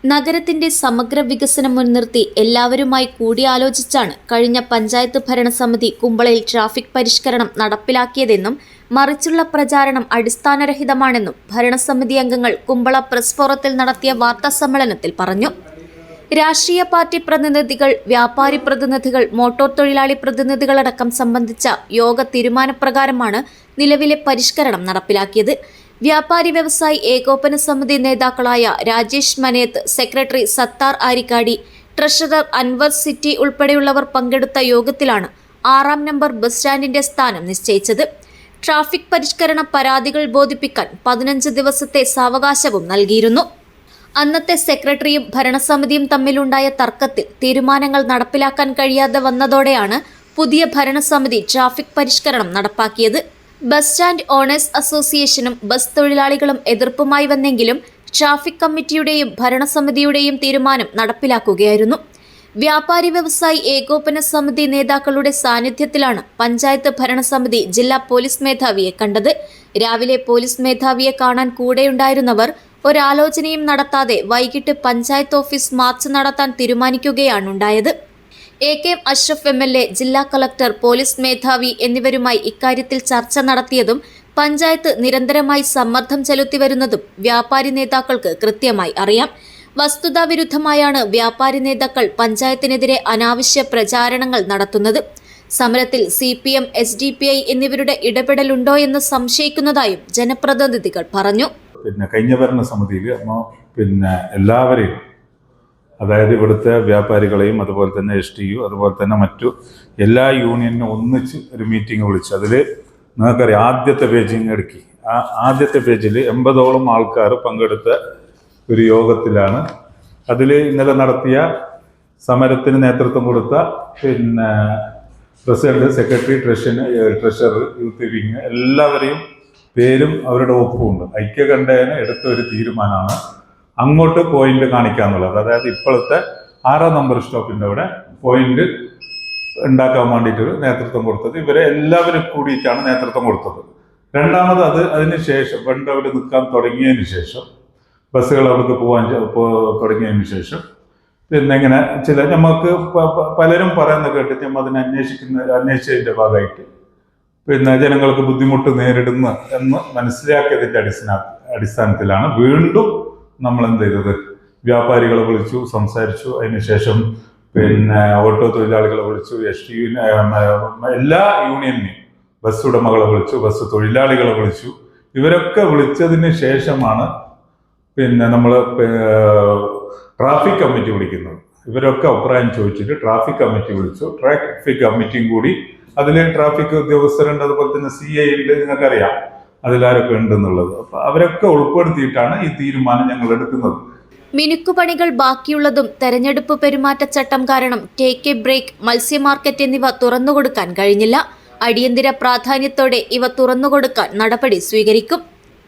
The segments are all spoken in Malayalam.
നഗരത്തിന്റെ സമഗ്ര വികസനം മുൻനിർത്തി എല്ലാവരുമായി കൂടിയാലോചിച്ചാണ് കഴിഞ്ഞ പഞ്ചായത്ത് ഭരണസമിതി കുമ്പളയിൽ ട്രാഫിക് പരിഷ്കരണം നടപ്പിലാക്കിയതെന്നും മറിച്ചുള്ള പ്രചാരണം അടിസ്ഥാനരഹിതമാണെന്നും ഭരണസമിതി അംഗങ്ങൾ കുമ്പള പ്രസ് ഫോറത്തിൽ നടത്തിയ വാർത്താസമ്മേളനത്തിൽ പറഞ്ഞു. രാഷ്ട്രീയ പാർട്ടി പ്രതിനിധികൾ, വ്യാപാരി പ്രതിനിധികൾ, മോട്ടോർ തൊഴിലാളി പ്രതിനിധികളടക്കം സംബന്ധിച്ച യോഗ തീരുമാനപ്രകാരമാണ് നിലവിലെ പരിഷ്കരണം നടപ്പിലാക്കിയത്. വ്യാപാരി വ്യവസായി ഏകോപന സമിതി നേതാക്കളായ രാജേഷ് മനേത്ത്, സെക്രട്ടറി സത്താർ ആരിക്കാടി, ട്രഷറർ അൻവർ സിറ്റി ഉൾപ്പെടെയുള്ളവർ പങ്കെടുത്ത യോഗത്തിലാണ് 6-ാം നമ്പർ ബസ് സ്റ്റാൻഡിന്റെ സ്ഥാനം നിശ്ചയിച്ചത്. ട്രാഫിക് പരിഷ്കരണ പരാതികൾ ബോധിപ്പിക്കാൻ 15 ദിവസത്തെ സാവകാശവും നൽകിയിരുന്നു. അന്നത്തെ സെക്രട്ടറിയും ഭരണസമിതിയും തമ്മിലുണ്ടായ തർക്കത്തിൽ തീരുമാനങ്ങൾ നടപ്പിലാക്കാൻ കഴിയാതെ വന്നതോടെയാണ് പുതിയ ഭരണസമിതി ട്രാഫിക് പരിഷ്കരണം നടപ്പാക്കിയത്. ബസ് സ്റ്റാൻഡ് ഓണേഴ്സ് അസോസിയേഷനും ബസ് തൊഴിലാളികളും എതിർപ്പുമായി വന്നെങ്കിലും ട്രാഫിക് കമ്മിറ്റിയുടെയും ഭരണസമിതിയുടെയും തീരുമാനം നടപ്പിലാക്കുകയായിരുന്നു. വ്യാപാരി വ്യവസായി ഏകോപന സമിതി നേതാക്കളുടെ സാന്നിധ്യത്തിലാണ് പഞ്ചായത്ത് ഭരണസമിതി ജില്ലാ പോലീസ് മേധാവിയെ കണ്ടത്. രാവിലെ പോലീസ് മേധാവിയെ കാണാൻ കൂടെയുണ്ടായിരുന്നവർ ഒരാലോചനയും നടത്താതെ വൈകിട്ട് പഞ്ചായത്ത് ഓഫീസ് മാർച്ച് നടത്താൻ തീരുമാനിക്കുകയാണുണ്ടായത്. AK അഷ്റഫ് MLA, ജില്ലാ കളക്ടർ, പോലീസ് മേധാവി എന്നിവരുമായി ഇക്കാര്യത്തിൽ ചർച്ച നടത്തിയതും പഞ്ചായത്ത് നിരന്തരമായി സമ്മർദ്ദം ചെലുത്തിവരുന്നതും വ്യാപാരി നേതാക്കൾക്ക് കൃത്യമായി അറിയാം. വസ്തുതാവിരുദ്ധമായാണ് വ്യാപാരി നേതാക്കൾ പഞ്ചായത്തിനെതിരെ അനാവശ്യ പ്രചാരണങ്ങൾ നടത്തുന്നത്. സമരത്തിൽ CPM, SDPI എന്നിവരുടെ ഇടപെടലുണ്ടോ എന്ന് സംശയിക്കുന്നതായും ജനപ്രതിനിധികൾ പറഞ്ഞു. കഴിഞ്ഞ ഭരണസമിതിയിൽ എല്ലാവരെയും, അതായത് ഇവിടുത്തെ വ്യാപാരികളെയും അതുപോലെ തന്നെ STU അതുപോലെ തന്നെ മറ്റു എല്ലാ യൂണിയനും ഒന്നിച്ച് ഒരു മീറ്റിംഗ് വിളിച്ചു. അതിൽ നിങ്ങൾക്കറിയാം, ആദ്യത്തെ പേജിങ് എടുക്കി. ആ ആദ്യത്തെ പേജിൽ 80ഓളം ആൾക്കാർ പങ്കെടുത്ത ഒരു യോഗത്തിലാണ്. അതിൽ ഇന്നലെ നടത്തിയ സമരത്തിന് നേതൃത്വം കൊടുത്ത president, secretary, treasurer, youth wing എല്ലാവരെയും പേരും അവരുടെ ഒപ്പുമുണ്ട്. ഐക്യകണ്ഠേന എടുത്ത ഒരു തീരുമാനമാണ് അങ്ങോട്ട് പോയിന്റ് കാണിക്കാന്നുള്ളത്. അതായത് ഇപ്പോഴത്തെ 6-ാം നമ്പർ സ്റ്റോപ്പിൻ്റെ അവിടെ പോയിന്റ് ഉണ്ടാക്കാൻ വേണ്ടിയിട്ടൊരു നേതൃത്വം കൊടുത്തത് ഇവരെ എല്ലാവരും കൂടിയിട്ടാണ് നേതൃത്വം കൊടുത്തത്. രണ്ടാമത് അതിന് ശേഷം പണ്ട് അവിടെ നിൽക്കാൻ തുടങ്ങിയതിന് ശേഷം, ബസ്സുകൾ അവിടേക്ക് പോകാൻ തുടങ്ങിയതിന് ശേഷം ഇങ്ങനെ നമുക്ക് പലരും പറയുന്ന കേട്ടിട്ട് അതിനെ അന്വേഷിച്ചതിൻ്റെ ഭാഗമായിട്ട് ജനങ്ങൾക്ക് ബുദ്ധിമുട്ട് നേരിടുന്ന എന്ന് മനസ്സിലാക്കിയതിൻ്റെ അടിസ്ഥാനത്തിലാണ് വീണ്ടും നമ്മൾ എന്ത് ചെയ്തത്, വ്യാപാരികളെ വിളിച്ചു, സംസാരിച്ചു. അതിനുശേഷം ഓട്ടോ തൊഴിലാളികളെ വിളിച്ചു, STU എല്ലാ യൂണിയനെയും, ബസ് ഉടമകളെ വിളിച്ചു, ബസ് തൊഴിലാളികളെ വിളിച്ചു. ഇവരൊക്കെ വിളിച്ചതിന് ശേഷമാണ് നമ്മൾ ട്രാഫിക് കമ്മിറ്റി വിളിക്കുന്നത്. ഇവരൊക്കെ അഭിപ്രായം ചോദിച്ചിട്ട് ട്രാഫിക് കമ്മിറ്റി വിളിച്ചു. ട്രാഫിക് കമ്മിറ്റിയും കൂടി, അതിൽ ട്രാഫിക് ഉദ്യോഗസ്ഥരുണ്ട്, അതുപോലെ തന്നെ CI ഉണ്ട്, നിങ്ങൾക്കറിയാം അതിലാരൊക്കെ ഉണ്ടെന്നുള്ളത്. അപ്പൊ അവരൊക്കെ ഉൾപ്പെടുത്തിയിട്ടാണ് ഈ തീരുമാനം ഞങ്ങൾ എടുക്കുന്നത്. മിനുക്കുപണികൾ ബാക്കിയുള്ളതും തെരഞ്ഞെടുപ്പ് പെരുമാറ്റച്ചട്ടം കാരണം ടേക്ക് എ ബ്രേക്ക്, മത്സ്യ മാർക്കറ്റ് എന്നിവ തുറന്നുകൊടുക്കാൻ കഴിഞ്ഞില്ല. അടിയന്തര പ്രാധാന്യത്തോടെ ഇവ തുറന്നുകൊടുക്കാൻ നടപടി സ്വീകരിക്കും.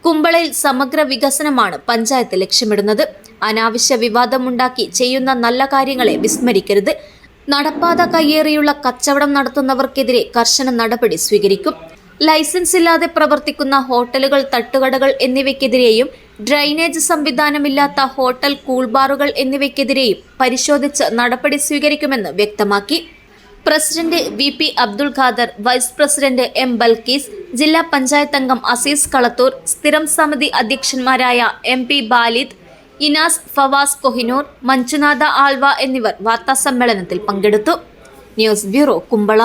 കുമ്പളയിൽ സമഗ്ര വികസനമാണ് പഞ്ചായത്ത് ലക്ഷ്യമിടുന്നത്. അനാവശ്യ വിവാദമുണ്ടാക്കി ചെയ്യുന്ന നല്ല കാര്യങ്ങളെ വിസ്മരിക്കരുത്. നടപ്പാത കയ്യേറിയുള്ള കച്ചവടം നടത്തുന്നവർക്കെതിരെ കർശന നടപടി സ്വീകരിക്കും. ലൈസൻസ് ഇല്ലാതെ പ്രവർത്തിക്കുന്ന ഹോട്ടലുകൾ, തട്ടുകടകൾ എന്നിവയ്ക്കെതിരെയും ഡ്രൈനേജ് സംവിധാനമില്ലാത്ത ഹോട്ടൽ, കൂൾബാറുകൾ എന്നിവയ്ക്കെതിരെയും പരിശോധിച്ച് നടപടി സ്വീകരിക്കുമെന്ന് വ്യക്തമാക്കി. President VP Abdul Khader, vice president M Balkees, ജില്ലാ പഞ്ചായത്ത് അംഗം അസീസ് കളത്തൂർ, സ്ഥിരം സമിതി അധ്യക്ഷന്മാരായ MP ബാലിദ്, ഇനാസ്, ഫവാസ് കൊഹിനൂർ, മഞ്ജുനാഥ ആൽവ എന്നിവർ വാർത്താസമ്മേളനത്തിൽ പങ്കെടുത്തു. News bureau, Kumbla.